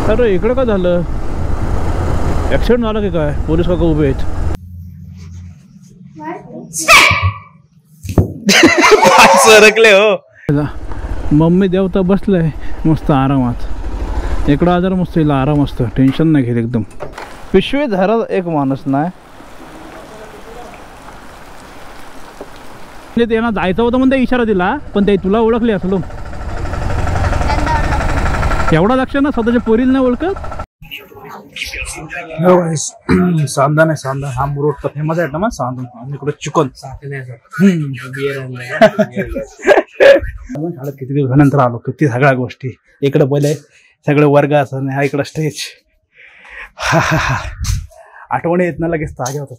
अरे इकडे काय झालं? ऍक्सिडेंट झाला की काय? पोलीस काका उभे आहेत. सरकले हो. मम्मी देवता बसलाय मस्त आरामात. इकडं आजार मस्त हिला आराम असतं, टेन्शन नाही घेत एकदम. पिशवी धरा एक माणूस नाही म्हणजे त्यांना जायचं होतं म्हणून इशारा दिला, पण ते तुला ओळखले असलो. एवढा लक्ष ना स्वतःच्या पोरीला नाही ओळखत. सांदा नाही सांदा हा रोड तर फेमस आहे ना मग सांदा. आणि इकडे चिकन किती दिवसानंतर आलो. किती सगळ्या गोष्टी इकडे पहिले सगळे वर्ग असं हा इकडं स्टेज. हा हा हा आठवणी येत ना लगेच ताज्या होतात.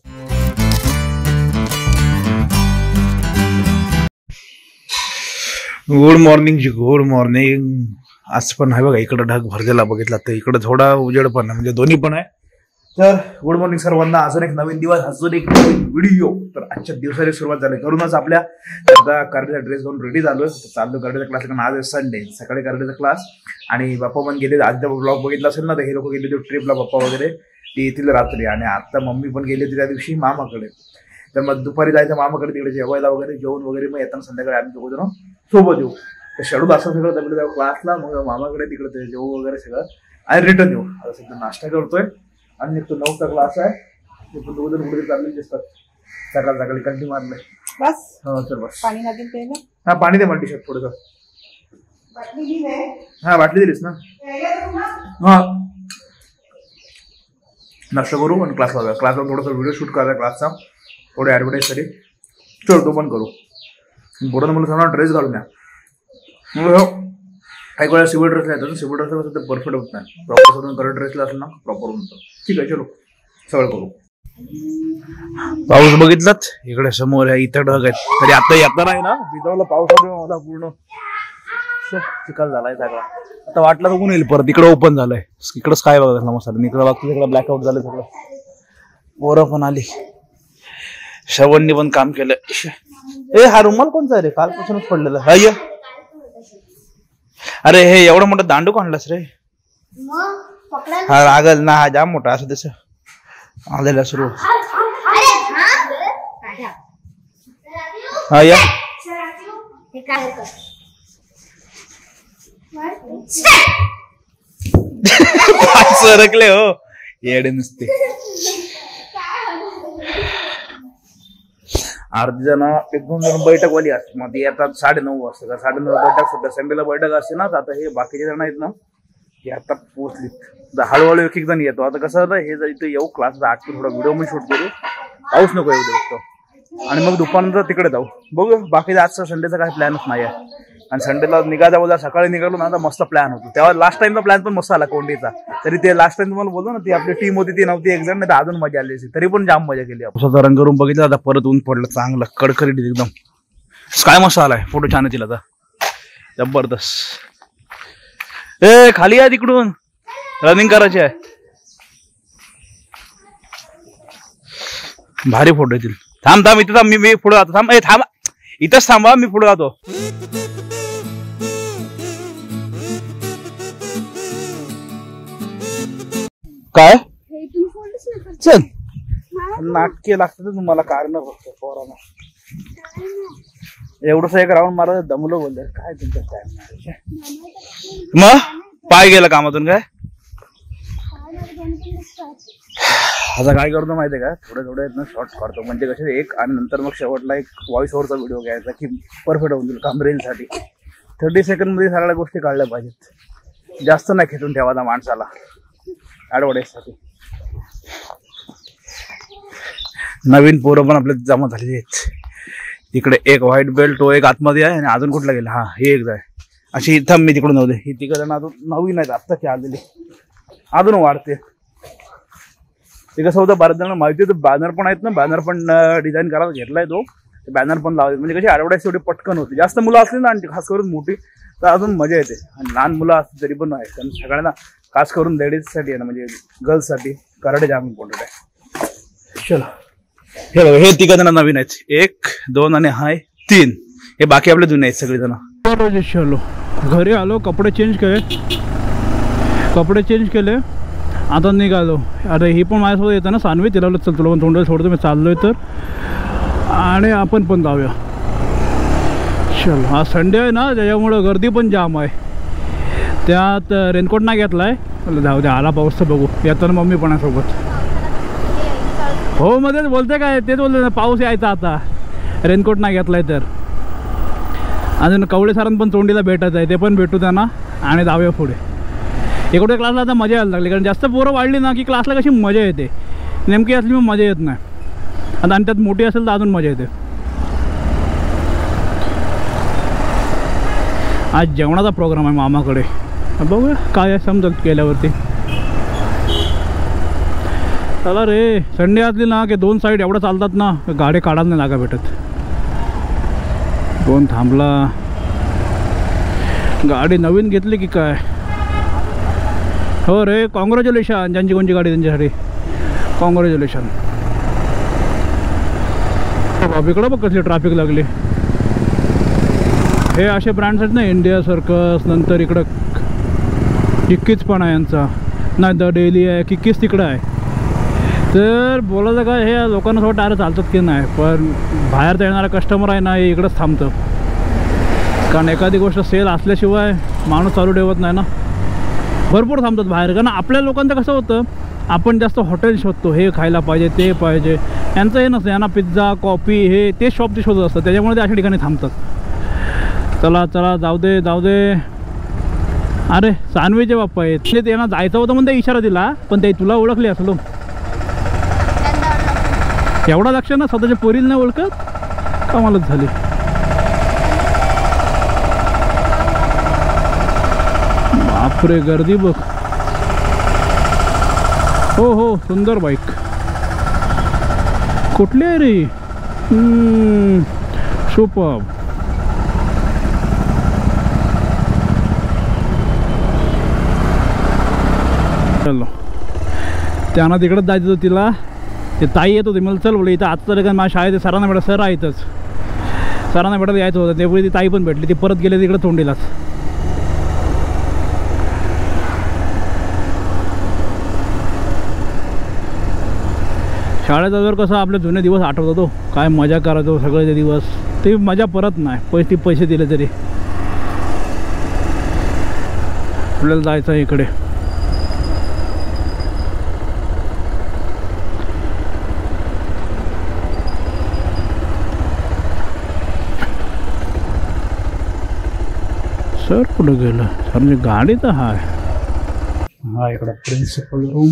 गुड मॉर्निंग जी गुड मॉर्निंग. आज पण आहे बघा इकडं ढग भरलेला बघितला तर इकडं थोडा उजेड पण आहे म्हणजे दोन्ही पण आहे. तर गुड मॉर्निंग सर्वांना. अजून एक नवीन दिवस, अजून एक नवीन व्हिडिओ. तर आजच्या दिवसाची सुरुवात झाली करूनच आपल्या एकदा कराटेचा ड्रेस घेऊन रेडी झालोय. चाललो कराटेचा क्लास. कारण आज संडे सकाळी कराटेचा क्लास आणि बाप्पा पण गेले. आज ब्लॉग बघितला असेल ना तर हे लोक गेले होते ट्रिपला बाप्पा वगैरे, ते येतील रात्री. आणि आता मम्मी पण गेली होती त्या दिवशी मामाकडे. तर मग दुपारी जायचं मामाकडे तिकडे जेवायला वगैरे, जेवण वगैरे. मग येताना संध्याकाळी आम्ही दोघं जण सोबत येऊ. तर शेड्यूल असं सगळं दबलं जाऊ क्लासला, मग मामाकडे तिकडे जेवू वगैरे सगळं आणि रिटर्न येऊ. आता सध्या नाश्ता करतोय आणि तो 9चा क्लास आहे. ते पण दोघं जण कुठे चालले दिसतात. सकाळ सकाळी कंटी मारले बस. हो सर बस. पाणी लागेल. हा पाणी दे मला टी शर्ट थोडंसं. हा बाटली दिलीस ना. हा नाश्ता करू आणि क्लासला जाऊ. क्लासला थोडासा व्हिडिओ शूट करायचा क्लासचा, थोडे ॲडव्हर्टाईज साठी. चल तो पण करू. बोलत मला सांगा ड्रेस घालून या. काही वेळा सिव्हिल ड्रेसला येतात. सिव्हिल ड्रेसला कसं ते परफेक्ट होत नाही. प्रॉपर सोडून कलर ड्रेसला असेल ना प्रॉपर होतं. ठीक आहे चलो सगळं करू. पाऊस बघितलात इकडे समोर आहे. इथं ढग आहेत. तरी आता येता नाही ना भिजवलं पावसामुळे मला पूर्ण चिखल झालाय सगळा. आता वाटलं तर ऊन येईल परत. इकडे ओपन झालंय. इकडंच काय बघा मसाला. इकडे बघतो तिकडे ब्लॅकआउट झालं सगळं. पोरं पण आली. श्रवणनी पण काम केलं. ए हा रुमाल कोणचा रे? कालपासूनच पडलेला. हाय अरे हे एवढा मोठा दांडू काढलास रे. हा लागल ना. हा जाम मोठा असं तसं आलेला सुरू. हा या सरकले हो येडे नुसते. अर्धी जण 1-2 जण बैठकवाली असते. मग ते येतात 9:30 वाजता. 9:30 बैठक सुद्धा संडेला बैठक असते ना. आता हे बाकीचे जण आहेत ना ते आता पोहोचलीत. हळूहळू एक जण येतो. आता कसं होतं हे जर इथे येऊ क्लास 8 थोडा व्हिडिओ मी शूट करू. पाऊस नको येऊ दे फक्त. आणि मग दुपारनंतर तिकडे जाऊ. बघू बाकी आजचा संडेचा काही प्लॅनच नाही आहे. आणि संडेला निघायचा बोला सकाळी निघालो ना तर मस्त प्लॅन होतो. तेव्हा लास्ट टाइमचा प्लॅन पण मस्त आला कोंडीचा. तरी ते लास्ट टाइम तुम्हाला बोलतो ना ती आपली टीम होती ती नव्हती एक जण, नाही तर अजून मजा आली असेल. तरी पण जाम मजा केली. स्वतः रंग करून बघितलं. आता परत ऊन पडलं चांगलं कडकडीत एकदम. काय मस्त आलाय. फोटो छान येतील आता जबरदस्त. ए खाली आहे तिकडून रनिंग करायची आहे. भारी फोटो येतील. थांब थांब इथे थांब. मी पुढे जातो. थांब. ए थांब इथंच थांबा. मी पुढे जातो. काय चल नाटके लागतात तुम्हाला कारण फक्त पोरांना. एवढंच एक राऊंड मारा दमलो बोलले. काय तुमचं काय मग पाय गेला कामातून काय? आता काय करतो माहितीये का थोडे ना शॉर्ट काढतो म्हणजे कसे एक आणि नंतर मग शेवटला एक व्हॉइस ओव्हरचा व्हिडिओ घ्यायचा की परफेक्ट होऊन जाईल काम रीलसाठी. 30 सेकंड मध्ये सगळ्या गोष्टी काढल्या पाहिजेत. जास्त नाही खेचून ठेवायचा माणसाला ॲडव्हर्टाईजसाठी. नवीन पोरं पण आपल्या जमा झालेली आहेत. इकडे एक व्हाईट बेल्ट तो एक आतमध्ये आहे आणि अजून कुठला गेला. हा हे एक आहे. अशी इथं मी तिकडून नव्हते. ही तिकडे अजून नवीन आहेत आत्ता की आलेली अजून वाढते. ते कसं होतं बऱ्याच जणांना माहिती होतं. बॅनर पण आहेत ना. बॅनर पण डिझाईन करायला घेतलाय तो. बॅनर पण लावले म्हणजे कशी ॲडव्हर्टाईज थोडी पटकन होती. जास्त मुलं असली ना आणि खास करून मोठी तर अजून मजा येते. आणि लहान मुलं असली तरी पण आहे. कारण सगळ्यांना खास करून लेडीजसाठी आहे ना म्हणजे गर्ल्ससाठी कराटे जाम इम्पॉर्टंट आहे. चलो हे बघा हे 3 जण नवीन आहेत. 1, 2 आणि हाय 3. हे बाकी आपले जुने आहेत सगळे जण. चलो घरी आलो कपडे चेंज केले कपडे चेंज केले, आता निघालो. अरे ही पण माझ्यासोबत येतं ना सानवी, तिला चल तुला पण तोंडाला सोडतो, मी चाललो आहे तर, आणि आपण पण जाऊया. चल, हा संडे आहे ना, त्याच्यामुळं गर्दी पण जाम आहे. त्यात रेनकोट नाही घेतला आहे, जाऊ दे, आला पाऊस तर बघू. येताना मम्मी पण आहे सोबत. हो मध्येच बोलते काय, तेच बोलते ना, पाऊस यायचा आता, रेनकोट नाही घेतला आहे तर. अजून कवळे सरांना पण तोंडीला भेटायचं आहे, ते पण भेटू त्यांना आणि जाऊया पुढे. इकडे क्लासला आता मजा यायला लागली, कारण जास्त पोरं वाढली ना की क्लासला कशी मजा येते, नेमकी असली मग मजा येत नाही. आता आणि त्यात मोठी असेल तर अजून मजा येते. आज जेवणाचा प्रोग्राम आहे मामाकडे, बघूया काय आहे समजत गेल्यावरती. चला रे, संडे असली ना की दोन साईड एवढं चालतात ना, गाडी काढायला नाही जागा भेटत. कोण थांबला, गाडी नवीन घेतली की काय. हो रे, कॉंग्रॅच्युलेशन ज्यांची कोणची गाडी त्यांच्यासाठी, कॉंग्रॅच्युलेशन. बाबा इकडं बघ कसली ट्रॅफिक लागली. हे असे ब्रँड्स आहेत ना, इंडिया सर्कस, नंतर इकडं किक्कीज पण आहे यांचा, नाही द डेली आहे, किक्कीज तिकडं आहे. तर बोलायचं काय, हे लोकांना थोडं डायरेक्ट चालतात की नाही, पण बाहेरचा येणारा कस्टमर आहे ना, हे इकडंच थांबतं. कारण एखादी गोष्ट सेल असल्याशिवाय माणूस चालू ठेवत नाही ना, भरपूर थांबतात बाहेर. कारण आपल्या लोकांचं कसं होतं, आपण जास्त हॉटेल शोधतो, हे खायला पाहिजे ते पाहिजे, यांचं हे नसतं, यांना पिझ्झा कॉफी हे ते शॉप ते शोधत असतं, त्याच्यामुळे ते अशा ठिकाणी थांबतात. चला चला जाऊ दे जाऊ दे. अरे सानवीचे बाप्पा आहेत, ते त्यांना जायचं होतं म्हणून ते इशारा दिला, पण ते तुला ओळखले असलो, एवढा लक्ष ना स्वतःच्या पोरीला नाही ओळखत, कमालच झाली. बापरे गर्दी बघ. हो हो, सुंदर बाईक. कुठली आहे रे? सुपर. चलो, त्यांना तिकडंच जायचं होतं तिला, ते ताई येत होते, मला चल बोलले इथं आजचं का माझ्या शाळेत सरांना भेटा, सर आहेतच, सरांना भेटायला यायचं होतं, त्यामुळे ती ताई पण भेटली, ती परत गेले तिकडे तोंडीलाच. शाळेचा जर कसं आपले जुने दिवस आठवतात हो, काय मजा करायचो सगळे ते दिवस, ते मजा परत नाही. पैसे दिले तरी. आपल्याला जायचं आहे इकडे. सर कुठं गेलं? सर म्हणजे गाडी तर हाय. हा इकडं प्रिन्सिपल रूम,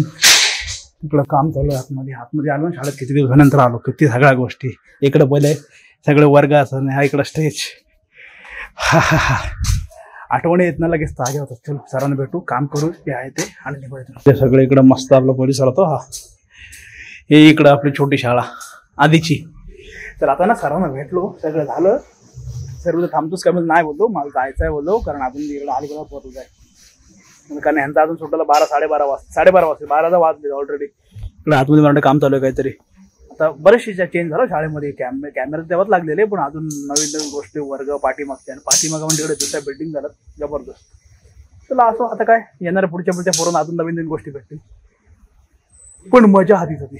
इकडं काम चालू आहे. आतमध्ये आलो ना, शाळेत किती दिवसानंतर आलो, किती सगळ्या गोष्टी. इकडं पहिले सगळे वर्ग असं, हा इकडं स्टेज. हा हा हा, आठवणी येत ना लगेच ताज्या होतात. चलो सरांना भेटू, काम करू, ते आहे ते, आणि निघायचं. ते सगळे इकडं मस्त आपलं परिसर होतो. हा हे इकडं आपली छोटी शाळा आधीची. तर आता ना सरांना भेटलो, सगळं झालं. सर्व थांबतोच काय, नाही बोलतो, मला जायचं आहे बोललो, कारण अजून इकडं अलीकडं पोहोचू जाय, कारण ह्यांचं अजून सुटायला 12-12:30 वाजता, 12:30 वाजता, 12 वाजले ऑलरेडी. इकडे आतमध्ये मला काम चालू आहे काहीतरी. आता बरेचसे चेंज झालं शाळेमध्ये, कॅमेरे तेव्हाच लागलेले, पण अजून नवीन गोष्टी, वर्ग पाठीमागच्या, आणि पाठीमागं म्हणजे तिकडे दुसऱ्या बिल्डिंग झालं जबरदस्त. चला असं आता काय, येणाऱ्या पुढच्या पोरांना अजून नवीन गोष्टी भेटतील, पण मजा आधीच होती,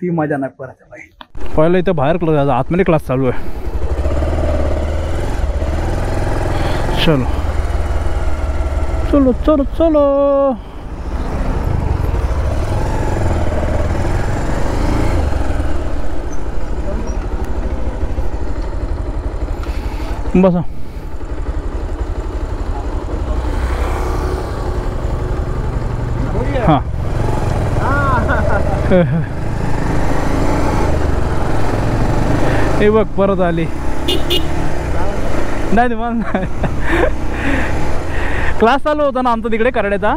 ती मजा नाही परत बाई. पहिलं इथं बाहेर क्लास, आतमध्ये क्लास चालू आहे. चलो चलो चलो चलो. बसा. हां हे बघ परत आली. नाही मला क्लास चालू होता ना आमचा तिकडे कराड्याचा.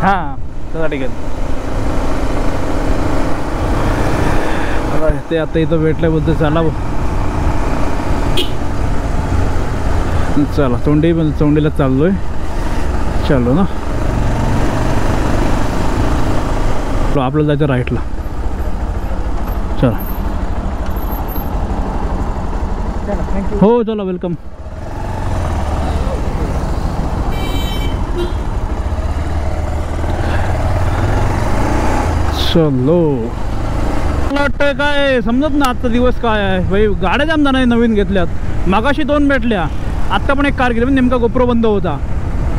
हां त्यासाठी गेलो. ते आता इथं भेटल्याबद्दल चला चला, चोंडीला चाललोय. चलो ना, आपल्याला जायचं राईटला. चला. हो चला, वेलकम. चलो मला वाटतं काय समजत ना आजचा दिवस काय आहे भाई. गाड्या जाम जणांनी नवीन घेतल्यात, मागाशी 2 भेटल्या, आत्ता पण एक कार गेली, नेमका गोप्रो बंद होता.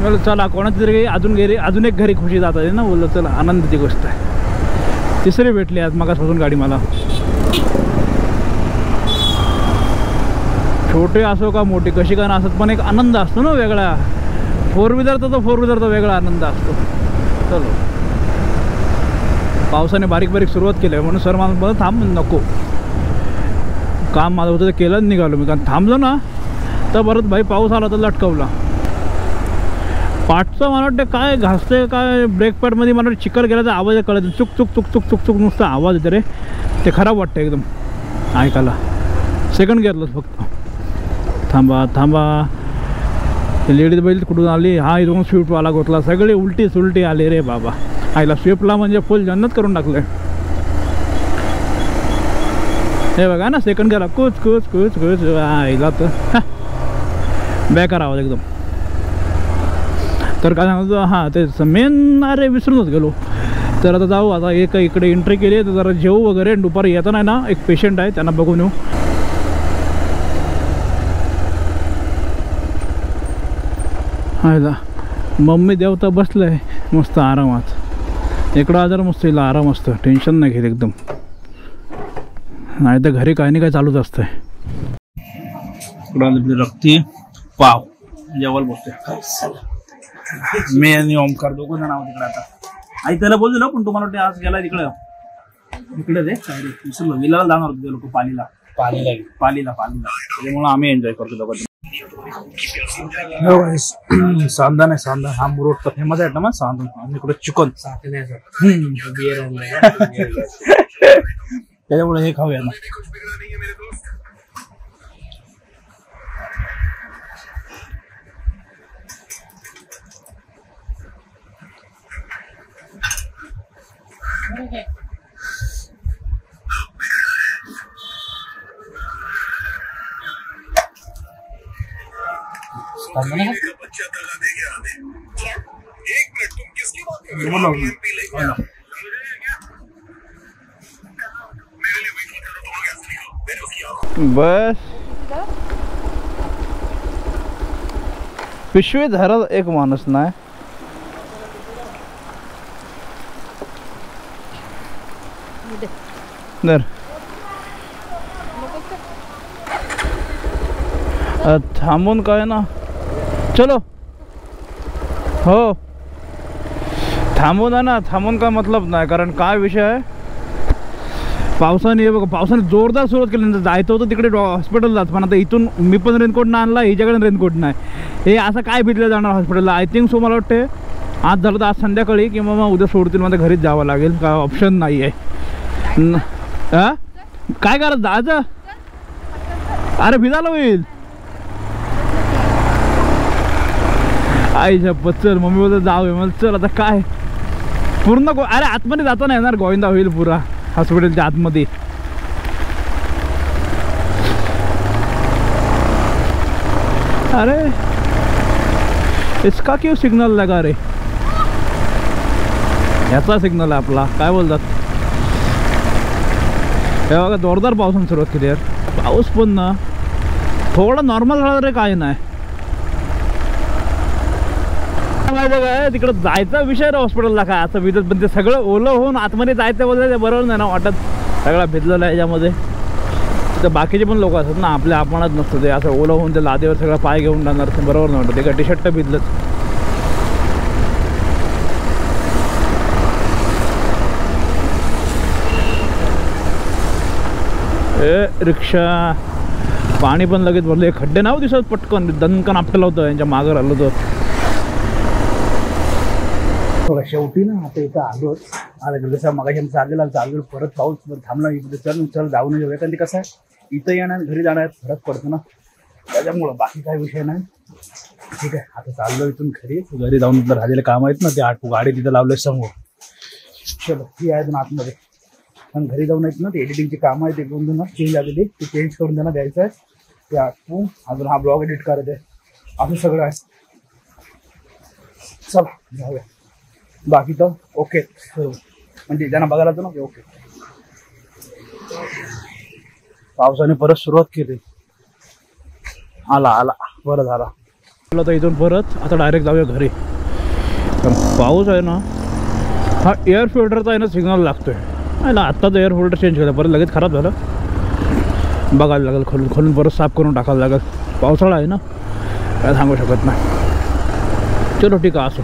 बोल चला कोणाची तरी अजून एक घरी खुशी जात आहे ना. बोललं चला आनंदाची गोष्ट आहे. तिसरी भेटली आज मागासपासून गाडी मला. छोटे असो का मोठी कशी का असत पण एक आनंद असतो ना वेगळा. 4 व्हीलरचा वेगळा आनंद असतो. चलो पावसाने बारीक सुरुवात केली आहे म्हणून सर मला बोलत थांब नको, काम माझं होतं ते केलं निघालो मी. कारण थांबलो ना तर परत भाई पाऊस आला तर लटकवला. पाठचं मला वाटतं काय घासते काय ब्रेक पॅडमध्ये मला चिखल गेल्याचा आवाज कळत चुक चुक चुक चुक चुक चुक नुसता आवाज येते रे. ते खराब वाटतं एकदम ऐकायला. सेकंड गिअरलाच फक्त. थांबा थांबा. लेडीज बैल कुठून आली, हा इथून स्विफ्टवाला गोतला, सगळे उलटी सुलटी आले रे बाबा. आईला स्विफ्टला म्हणजे फुल जन्नत करून टाकले. हे बघा ना सेकंड गिअरला कुच कुच कुच कुच आईला तर बेकार आवाज एकदम. तर काय सांगतो हां तेच मेन. अरे विसरूनच गेलो. तर आता जाऊ, आता एक इकडे एंट्री केली आहे तर जरा जेवू वगैरे. दुपारी येताना आहे ना एक पेशंट आहे त्यांना बघून येऊ. हायला मम्मी देवता बसलंय मस्त आरामात. इकडं आजार मस्त हिला आराम असतं, टेन्शन नाही घेत एकदम. नाही तर घरी काही नाही काय चालूच असतंय. इकडं रक्ती पाव जेवायला बसतोय मी आणि ओमकार दोघं जण आहोत तिकडे. आता आई त्याला बोललो पण तुम्हाला वाटतं आज गेला तिकडं इकडे ते काय रे विसरलो. विलाला जाणार होते लोक पालीला त्याच्यामुळे आम्ही एन्जॉय करतो दोघं. सांदन आहे सांदन. हा मुरोट फेमस आहे ना मग सांदन. आणि इकडे चिकन त्याच्यामुळे हे खाऊया ना. बस पिशवी धरत एक माणूस नाही. धर थांबून काय ना. चलो हो थांबून आहे ना. थांबून काय मतलब नाही. कारण काय विषय आहे पावसाने बघा पावसाने जोरदार सुरुवात केली. जायचं होतं तिकडे हॉस्पिटल जात पण आता इथून मी पण रेनकोट नाही आणला, हिच्याकडे रेनकोट नाही. हे असं काय भिजलं जाणार हॉस्पिटलला. आय थिंक सो मला वाटते आज झालं तर आज संध्याकाळी किंवा मग उद्या सोडतील. मला घरीच जावं लागेल, काय ऑप्शन नाही आहे. हां काय करत जायचं. अरे भिजायला होईल. आईच्या पच्चर मम्मी बोलत जाऊ मला. चल आता काय पूर्ण अरे आतमध्ये जाता नाही येणार. गोविंदा होईल पुरा हॉस्पिटलच्या आतमध्ये. अरे इसका क्यों सिग्नल लगा रे. याचा सिग्नल आहे आपला. काय बोलतात हे बघा जोरदार पावसाने सुरुवात केली यार. पाऊस पण ना थोडा नॉर्मल झाला रे काय नाही. बघा तिकडं जायचा विषय रे हॉस्पिटलला. काय आता भिजत पण ते सगळं ओलं होऊन आतमध्ये जायचं बोलतं ते बरोबर नाही ना वाटत. सगळा भिजलेला आहे याच्यामध्ये. तर बाकीचे पण लोक असतात ना आपल्या आपणच नसतं ते. असं ओलं होऊन ते लादेवर सगळं पाय घेऊन जाणार ते बरोबर नाही वाटत. ते का टी शर्ट भिजलंच. रिक्षा पाणी पण लगेच भरलं. खड्डे नाव दिसत पटकन दणकन आपल्याला होतं यांच्या मागं राहिलं तर. शेवटी ना आता इथं आलोच. आता जसं मगाशी चाललेलं परत पाऊस थांबला. इकडे चल जाऊन येऊया. कारण ते कसं आहे इथं येणार घरी जाणार फरक पडतो ना त्याच्यामुळं. बाकी काय विषय नाही. ठीक आहे आता चाललो इथून घरी जाऊन राहिलेले काम आहेत ना ते गाडी तिथं लावलं समोर. चलो ती आहे ना आतमध्ये. पण घरी जाऊन आहेत ना ते एडिटिंगची कामं आहे ते घेऊन ना चेंज आलेली ते चेंज करून त्यांना द्यायचं आहे. ते आठवून अजून हा ब्लॉग एडिट करायचं आहे. असं सगळं आहे. चला जाऊया. बाकी तर ओके. म्हणजे ज्यांना बघायला जातो ना ओके. पावसाने परत सुरुवात केली. आला बरं झाला. तर इथून परत आता डायरेक्ट जाऊया घरी. कारण पाऊस आहे ना हा एअर फिल्टरचा आहे ना सिग्नल लागतोय. नाही ना आत्ता तर एअर फिल्टर चेंज केलं परत लगेच खराब झालं. बघायला लागेल खोलून परत साफ करून टाकायला लागेल. पावसाळा आहे ना काय सांगू शकत नाही. चलो ठीक आहे असो.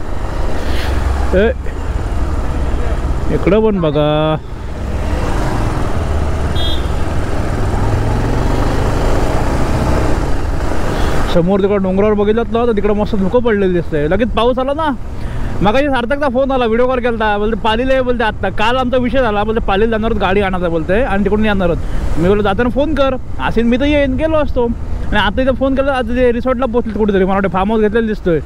इकडं पण बघा समोर तिकडं डोंगरावर बघितलं ना तर तिकडं मस्त धुकं पडलेलं दिसतंय. लगेच पाऊस आला ना. मगाशी सार्थकचा फोन आला व्हिडिओ कॉल केला बोलते पालीला आहे बोलते. आत्ता काल आमचा विषय झाला बोलते पालीला जाणार गाडी आणायचा बोलते आणि तिकडून येणार. मी बोललो जाताना फोन कर असेल मी तर येईन गेलो असतो. आणि आता इथं फोन केला आता ते रिसॉर्टला पोहोचले कुठेतरी मला वाटतं फार्म हाऊस घेतलेलं दिसतोय.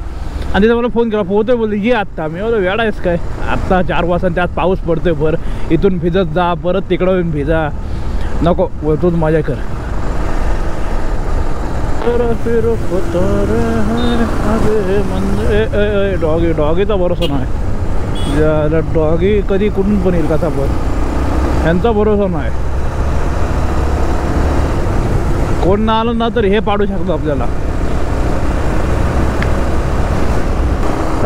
आणि तिथं मला फोन केला पोहतोय बोलते ये आत्ता. मी बोलतो वेळा आहेस काय आत्ता 4 वाजता त्यात पाऊस पडतोय बरं इथून भिजत जा परत तिकडं येऊन भिजा नको तूच मजा कर. डॉगीचा भरोसा नाही. डॉगी कधी कुठून पण येईल कसा पण यांचा भरोसा नाही. कोण ना आलं ना तर हे पाडू शकतो आपल्याला.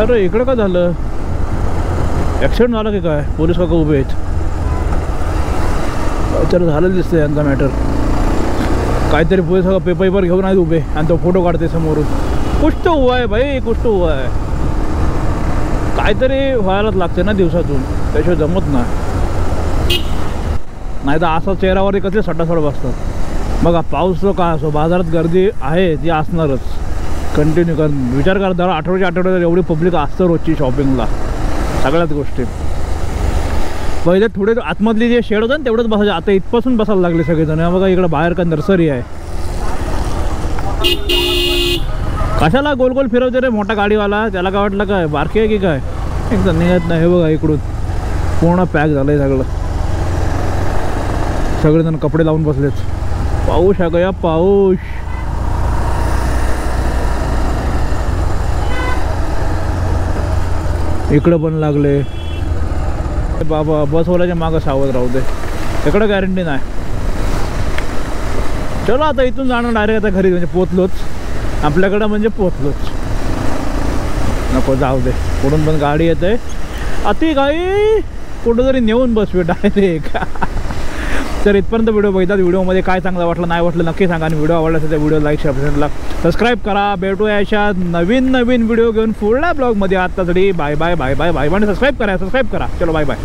अरे इकडं काय झालं ॲक्सिडेंट झाला की काय. पोलीस काका उभे आहेत. काहीतरी झालं दिसतंय यांचा मॅटर. काहीतरी पोलीस काका पेपर घेऊन आहेत उभे आणि तो फोटो काढते समोरून. कुछ तो हुआ है भाई कुछ तो हुआ है. काहीतरी व्हायलाच लागते ना दिवसातून त्याशिवाय जमत नाही तर असं चेहऱ्यावरती कसले सटासट बसतात. बघा पाऊस तो काय असो बाजारात गर्दी आहे ती असणारच कंटिन्यू. कारण विचार करा दर आठवड्यात एवढी पब्लिक असतं रोजची शॉपिंगला सगळ्याच गोष्टी. पहिले थोडे आतमधली जे शेड होतं ना तेवढंच बसायचं. आता इथपासून बसायला लागले सगळेजण. बघा इकडं बाहेर का नर्सरी आहे. कशाला गोल गोल फिरवते रे मोठा गाडीवाला. त्याला काय वाटलं काय बारकी आहे की काय एकदम निघत नाही. हे बघा इकडून पूर्ण पॅक झालं आहे सगळं. सगळेजण कपडे लावून बसलेत. पाऊस आहे का पाऊस. इकडं पण लागले. बाबा बसवाल्याच्या मागं सावध राहू दे इकडं गॅरंटी नाही. चलो आता इथून जाणं डायरेक्ट आता घरी म्हणजे पोचलोच आपल्याकडं म्हणजे पोचलोच. नको जाऊ दे कुठून पण गाडी येते अति काही कुठं तरी नेऊन बसवे डायरेक्ट. तर इथपर्यंत व्हिडिओ बघितला. व्हिडिओमध्ये काय चांगलं वाटलं नाही वाटलं नक्की सांगा. आणि व्हिडिओ आवडला असेल तर व्हिडिओ लाईक शेअर सबस्क्राईब करा. भेटूया अशा नवीन व्हिडिओ घेऊन पुढल्या ब्लॉगमध्ये. आत्तासाठी bye bye bye bye bye. आणि सबस्क्राईब करा चलो बाय बाय.